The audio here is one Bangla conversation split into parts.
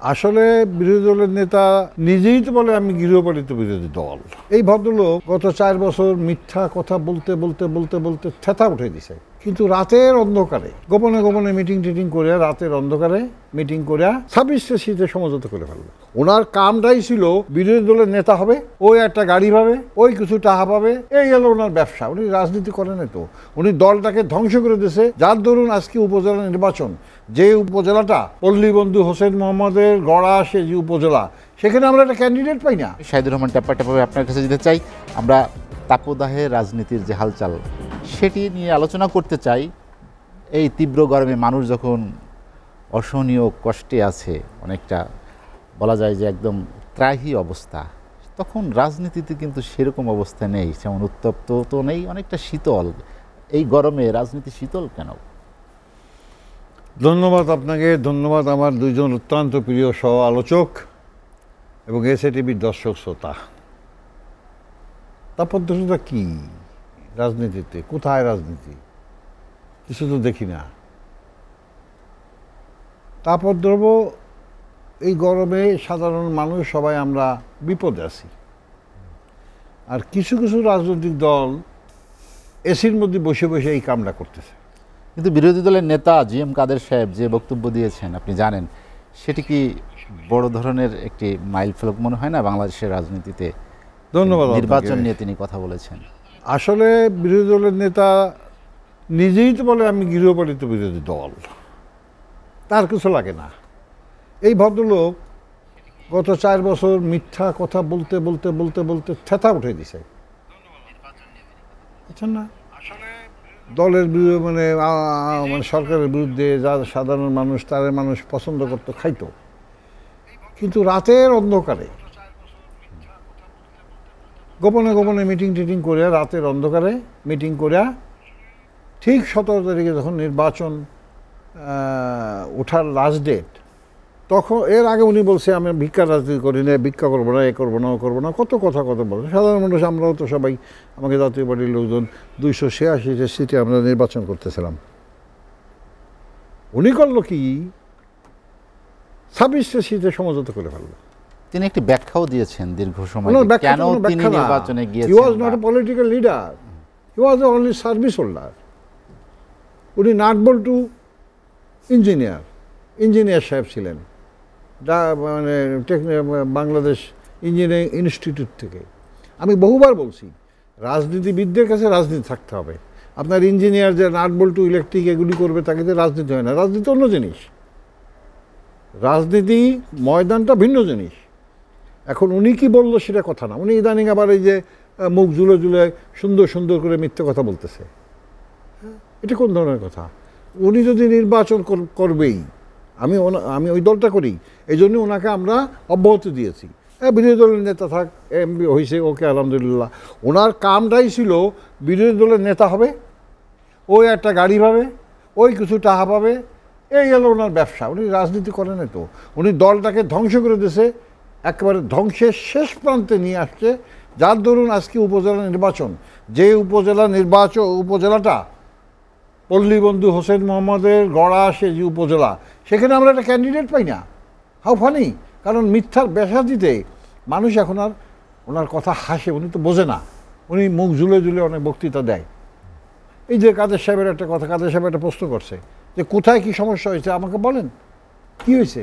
আসলে বিরোধী দলের নেতা নিজেই তো বলে আমি গৃহপালিত বিরোধী দল। এই ভদ্রলোক গত 4 বছর মিথ্যা কথা বলতে বলতে বলতে বলতে থেতা উঠে দিছে, কিন্তু রাতের অন্ধকারে গোপনে গোপনে মিটিং টিটিং করে রাতের অন্ধকারে মিটিং করে 26 শীতে সমঝোতা করে ফেললো। ওনার কামটাই ছিল বিরোধী দলের নেতা হবে, ওই একটা গাড়ি পাবে, ওই কিছু টাকা পাবে, এই গেল ওনার ব্যবসা। উনি রাজনীতি করেন তো, উনি দলটাকে ধ্বংস করে দিয়েছে। যার দরুন আজকে উপজেলা নির্বাচন, যে উপজেলাটা পল্লীবন্ধু হোসেন মোহাম্মদের গড়া সে যে উপজেলা, সেখানে আমরা একটা ক্যান্ডিডেট পাই না। শাহিদুর রহমান ট্যাপাট্যাপাবে আপনার কাছে যেতে চাই। আমরা তাপদাহে রাজনীতির যে হালচাল সেটি নিয়ে আলোচনা করতে চাই। এই তীব্র গরমে মানুষ যখন অসহনীয় কষ্টে আছে, অনেকটা বলা যায় যে একদম ত্রাহি অবস্থা, তখন রাজনীতিতে কিন্তু সেরকম অবস্থা নেই, যেমন উত্তপ্ত তো নেই, অনেকটা শীতল। এই গরমে রাজনীতি শীতল কেন? ধন্যবাদ আপনাকে, ধন্যবাদ আমার দুইজন অত্যন্ত প্রিয় সহ আলোচক এবং এসএটিভির দর্শক শ্রোতা। তাপদ্রতা কি রাজনীতিতে? কোথায় রাজনীতি? কিছু তো দেখি না। তাপদ্রব্য এই গরমে সাধারণ মানুষ সবাই আমরা বিপদে আছি। আর কিছু কিছু রাজনৈতিক দল এসির মধ্যে বসে বসে এই কামটা করতেছে। কিন্তু বিরোধী দলের নেতা জিএম কাদের সাহেব যে বক্তব্য দিয়েছেন আপনি জানেন, সেটি কি বড় ধরনের একটি মাইলফলক মনে হয় না বাংলাদেশের রাজনীতিতে? ধন্যবাদ। নির্বাচন নিয়ে তিনি কথা বলেছেন। আসলে বিরোধী দলের নেতা নিজেই তো বলে আমি গৃহপালিত বিরোধী দল, তার কিছু লাগে না। এই ভদ্রলোক গত 4 বছর মিথ্যা কথা বলতে বলতে বলতে বলতে থেতা উঠে দিছে, বুঝছেন না? দলের বিরুদ্ধে মানে সরকারের বিরুদ্ধে যা সাধারণ মানুষ তাদের মানুষ পছন্দ করতো, খাইতো, কিন্তু রাতের অন্ধকারে গোপনে গোপনে মিটিং টিটিং করে রাতের অন্ধকারে মিটিং করে ঠিক 17 তারিখে যখন নির্বাচন ওঠার লাস্ট ডেট, তখন এর আগে উনি বলছে আমি ভিক্ষার রাজনীতি করি না, ভিক্ষা করবো না, এ করবো না, ও করবো না, কত কথা বলে। সাধারণ মানুষ আমরাও তো সবাই, আমাকে জাতীয় পার্টির লোকজন 286 সিটে আমরা নির্বাচন করতেছিলাম। উনি করলো কি 26 সিটে সমঝোতা করে ফেললো। তিনি একটি ব্যাখ্যাও দিয়েছেন দীর্ঘ সময় কেন তিনি নির্বাচনে গিয়েছেন। He was not a political leader. He was only service holder. উনি নাটবল্টু ইঞ্জিনিয়ার সাহেব ছিলেন, মানে বাংলাদেশ ইঞ্জিনিয়ারিং ইনস্টিটিউট থেকে। আমি বহুবার বলছি রাজনীতিবিদদের কাছে রাজনীতি থাকতে হবে। আপনার ইঞ্জিনিয়ার যে নাটবল্টু ইলেকট্রিক এগুলি করবে তাকে তো রাজনীতি হয় না। রাজনীতি অন্য জিনিস, রাজনীতি ময়দানটা ভিন্ন জিনিস। এখন উনি কি বললো সেটা কথা না। উনি ইদানিং আবার এই যে মুখ জুলে জুলে সুন্দর সুন্দর করে মিথ্যে কথা বলতেছে, এটা কোন ধরনের কথা? উনি যদি নির্বাচন করবেই, আমি ওই দলটা করি, এই জন্য ওনাকে আমরা অব্যাহতি দিয়েছি। বিরোধী দলের নেতা থাক, এমপি হয়েছে, ওকে আলহামদুলিল্লাহ। ওনার কামটাই ছিল বিরোধী দলের নেতা হবে, ওই একটা গাড়ি পাবে, ওই কিছু টাকা পাবে, এই গেল ওনার ব্যবসা। উনি রাজনীতি করেন তো, উনি দলটাকে ধ্বংস করে দিয়েছে, একেবারে ধ্বংসের শেষ প্রান্তে নিয়ে আসছে। যার দরুন আজকে উপজেলা নির্বাচন, যে উপজেলাটা পল্লীবন্ধু হোসেন মোহাম্মদের গড়া সে যে উপজেলা, সেখানে আমরা একটা ক্যান্ডিডেট পাই না। How funny! কারণ মিথ্যার বেশা দিতে মানুষ এখন আর ওনার কথা হাসে, উনি তো বোঝে না। উনি মুখ ঝুলে ঝুলে অনেক বক্তৃতা দেয়। এই যে কাদের সাহেবের একটা কথা, কাদের সাহেব একটা প্রশ্ন করছে যে কোথায় কি সমস্যা হয়েছে আমাকে বলেন, কি হয়েছে,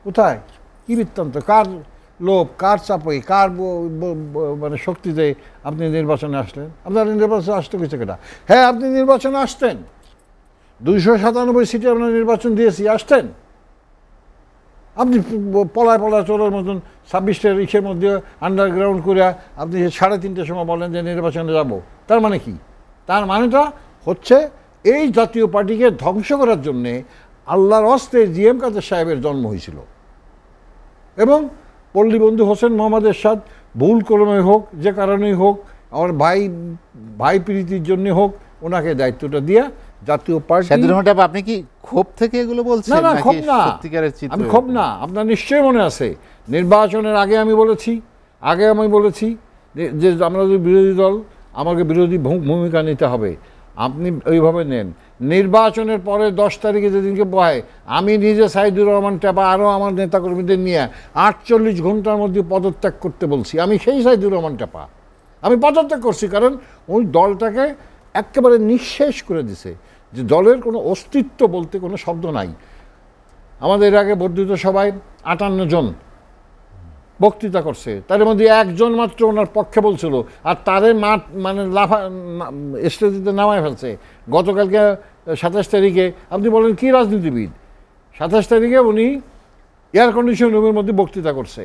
কোথায় কি বৃত্তান্ত, কার লোভ, কার চাপে, কার মানে শক্তিতে আপনি নির্বাচনে আসলেন? আপনার নির্বাচনে আসতে গেছে কেটা? হ্যাঁ, আপনি নির্বাচনে আসতেন, 297 সিটে আপনার নির্বাচন দিয়েছি, আসতেন। আপনি পলায় চোরের মতন 26টার ইসের মধ্যে আন্ডারগ্রাউন্ড করে আপনি 3:30টার সময় বলেন যে নির্বাচনে যাব। তার মানে কি? তার মানেটা হচ্ছে এই জাতীয় পার্টিকে ধ্বংস করার জন্যে আল্লাহর হস্তে জিএম কাদের সাহেবের জন্ম হয়েছিল। এবং পল্লীবন্ধু হোসেন মোহাম্মদ এরশাদ ভুল ক্রমে হোক, যে কারণেই হোক, আমার ভাই প্রীতির জন্য হোক, ওনাকে দায়িত্বটা দিয়ে জাতীয় পার্টি। আপনি কি ক্ষোভ থেকে এগুলো বলছেন? না, ক্ষোভ না, আমি ক্ষোভ না। আপনার নিশ্চয়ই মনে আছে নির্বাচনের আগে আমি বলেছি যে আমরা যদি বিরোধী দল, আমাকে বিরোধী ভূমিকা নিতে হবে। আপনি ওইভাবে নেন। নির্বাচনের পরে 10 তারিখে যেদিনকে বয় আমি নিজে সাইদুর রহমান টেপা আরও আমার নেতাকর্মীদের নিয়ে 48 ঘন্টার মধ্যে পদত্যাগ করতে বলছি। আমি সেই সাইদুর রহমান টেপা, আমি পদত্যাগ করছি, কারণ ওই দলটাকে একেবারে নিঃশেষ করে দিছে, যে দলের কোনো অস্তিত্ব বলতে কোনো শব্দ নাই। আমাদের এর আগে বর্ধিত সভায় 58 জন বক্তৃতা করছে, তার মধ্যে একজন মাত্র ওনার পক্ষে বলছিল, আর তারে মাঠ মানে স্টেজে নামায় ফেলছে। গতকালকে 27 তারিখে আপনি বলেন কি রাজনীতিবিদ, 27 তারিখে উনি এয়ার কন্ডিশন রুমের মধ্যে বক্তৃতা করছে।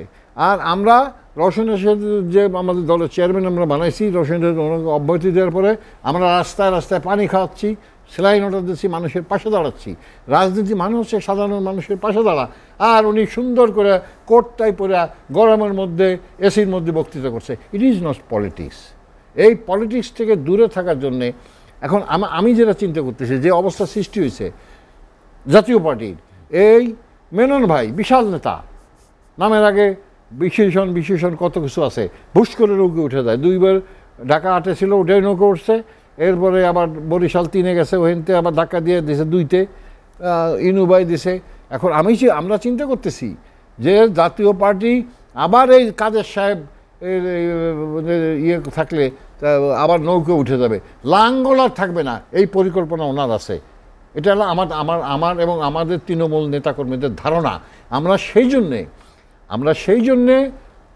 আর আমরা রওশনের সাথে যে আমাদের দলের চেয়ারম্যান আমরা বানাইছি, রওশনের ওনাকে অব্যাহতি দেওয়ার পরে আমরা রাস্তায় রাস্তায় পানি খাওয়াচ্ছি, সেলাইন অর্ডার দিচ্ছি, মানুষের পাশে দাঁড়াচ্ছি। রাজনীতি মানে হচ্ছে সাধারণ মানুষের পাশে দাঁড়া। আর উনি সুন্দর করে কোটটাই পরে গরমের মধ্যে এসির মধ্যে বক্তৃতা করছে। It is not politics. এই পলিটিক্স থেকে দূরে থাকার জন্যে এখন আমি যেটা চিন্তা করতেছি, যে অবস্থা সৃষ্টি হয়েছে জাতীয় পার্টির, এই মেনন ভাই বিশাল নেতা, নামের আগে বিশেষণ কত কিছু আছে, ভুস করে নৌকে উঠে যায়। 2বার ঢাকা 8-এ ছিল, ওটাই নৌকে উঠছে। এরপরে আবার বরিশাল 3-এ গেছে, ওখানতে আবার ধাক্কা দিয়ে দিছে 2-তে, ইনুবাই দিছে। এখন আমরা চিন্তা করতেছি যে জাতীয় পার্টি আবার এই কাদের সাহেব ইয়ে থাকলে আবার নৌকে উঠে যাবে, লাঙ্গল আর থাকবে না, এই পরিকল্পনা ওনার আছে। এটা হলো আমার এবং আমাদের তৃণমূল নেতাকর্মীদের ধারণা। আমরা সেই জন্যে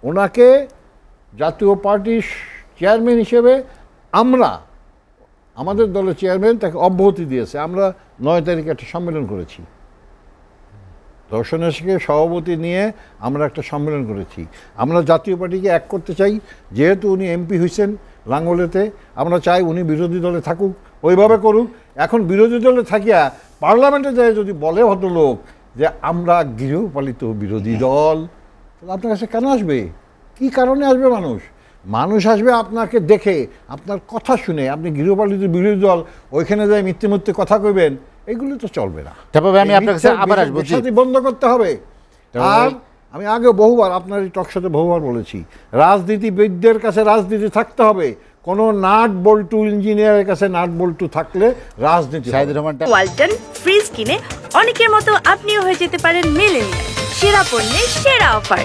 ওনাকে জাতীয় পার্টির চেয়ারম্যান হিসেবে আমাদের দলের চেয়ারম্যান তাকে অব্যাহতি দিয়েছে। আমরা 9 তারিখে একটা সম্মেলন করেছি, দর্শনেশকে সভাপতি নিয়ে আমরা একটা সম্মেলন করেছি। আমরা জাতীয় পার্টিকে এক করতে চাই, যেহেতু উনি এমপি হয়েছেন লাঙ্গলেতে, আমরা চাই উনি বিরোধী দলে থাকুক, ওইভাবে করুক। এখন বিরোধী দলে থাকিয়া পার্লামেন্টে যায় যদি বলে ভদ্রলোক যে আমরা গৃহপালিত বিরোধী দল, তাহলে আপনার কাছে কেন আসবে? কি কারণে আসবে? মানুষ আসবে আপনাকে দেখে, আপনার কথা শুনে। আপনি গৃহপালিত বিরোধী দল, ওইখানে যায় মিথ্যে কথা কইবেন, এগুলো তো চলবে না। আমি আপনার কাছে আবার আসবো, বন্ধ করতে হবে। আর আমি আগে বহুবার আপনার এই টকশোতে বহুবার বলেছি, রাজনীতিবিদদের কাছে রাজনীতি থাকতে হবে, কোনো নাট বল্টু ইঞ্জিনিয়ারের কাছে নাট বল্টু থাকলে রাজনীতি। ওয়ালটন ফ্রিজ কিনে অনেকের মতো আপনিও হয়ে যেতে পারেন মিলেনিয়াল। সেরা পণ্যের সেরা অফার।